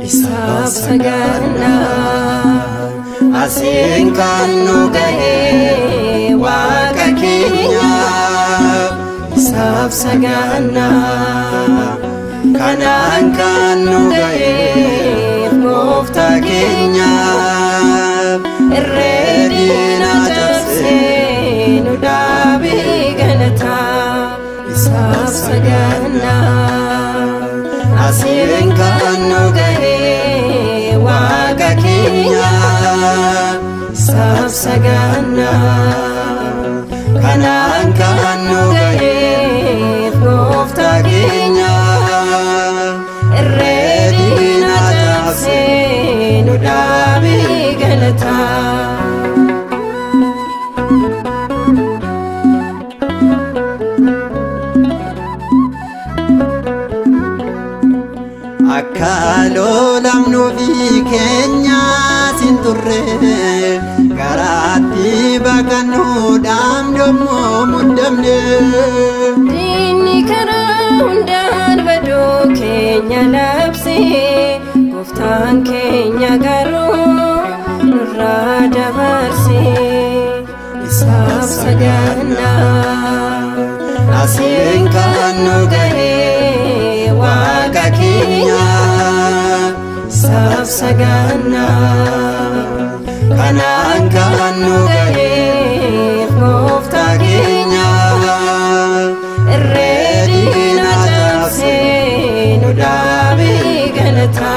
Isaaf sagana asin kan nu gahe Waaqa keenya Isaaf sagana kanaan kan nu gahe Gooftaa keenya irreedina cabsee nu dhaabii galata Isaaf sagana asin kan nu gahe Waaqa keenya Isaaf sagana kanaan kan nu gahe Gooftaa keenya irreedina cabsee nu dhaabii galata Akkalolamnu fi keenya sin turre garaatti baqannu dhaamdommo muddamne Diinni karaa hundaan baduu keenya labse Gooftaan keenya garuu nurraa dabarse Isaaf sagana asin kan nu gahe Waaqa keenya Isaaf sagana kanaan kan nu gahe Gooftaa keenya irreedina cabsee nu dhaabii galata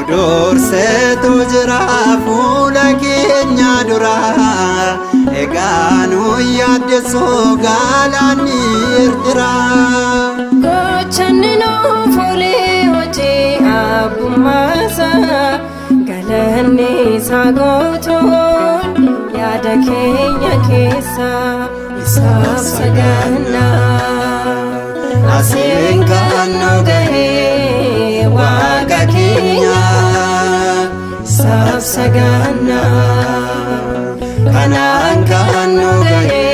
Durseetu jira fuula keenya dura egaa nu yaaddessoo galaanni Eertira Gochanni nuuf olee hojii abbummaasa galanni isaa gootuun yaada keenya keessa Isaaf sagana asin kan nu gahe Waaqa keenya Isaaf sagana kanaan kan nu gahe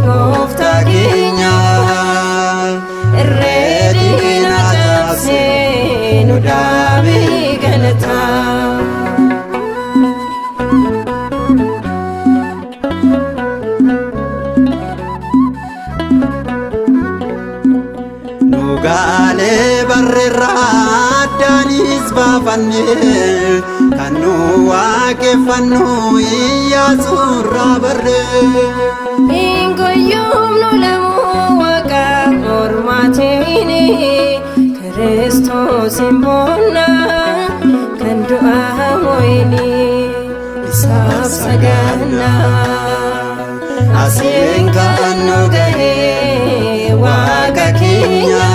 Gooftaa keenya irreedina cabsee nu dhaabii galata Nugaalee barreerraa addaanis baafanne kan nu waaqeffannu Iyyaasurraa barre Hingoyyumnu lamuu Waaqa ormaatiin Kiristoosin boonna kan du'aa mo'ini Isaaf sagana asin kan nu gahe Waaqa keenya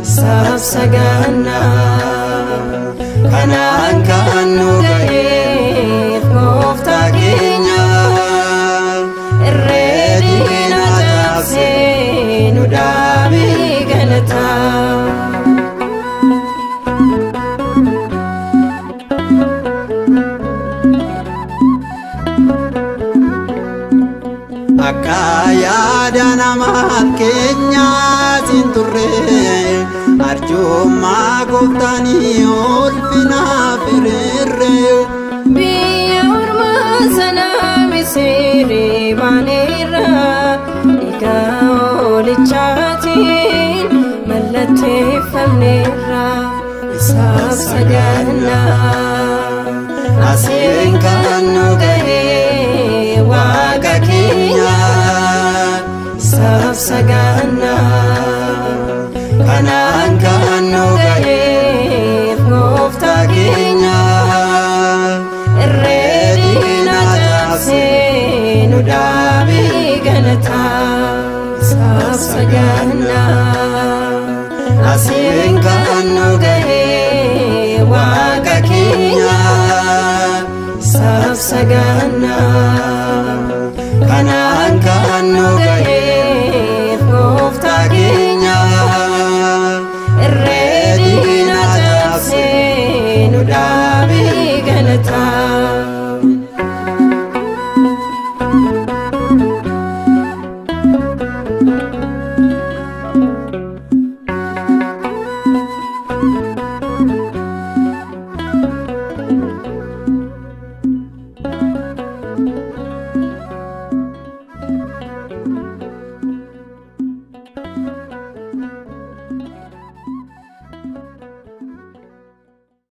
Isaaf sagana kanaan kan nu gahe Gooftaa keenya irreedina cabsee nu dhaabii galata Akka yaada namaa keenya sin turre arjummaa Gooftaanii ulfinaaf hiriirre Biyya ormaa sanaa Misirii baaneerra Dhiiga Hoolichaatiin mallatteeffamneerra Isaaf sagana asin kan nu gahe Waaqa keenya Isaaf sagana kanaan kan nu gahe Gooftaa keenya irreedina cabsee nu dhaabii galata saganna Asiin kan nu gahe Waaqa keenya saganna Kanaan kan nu gahe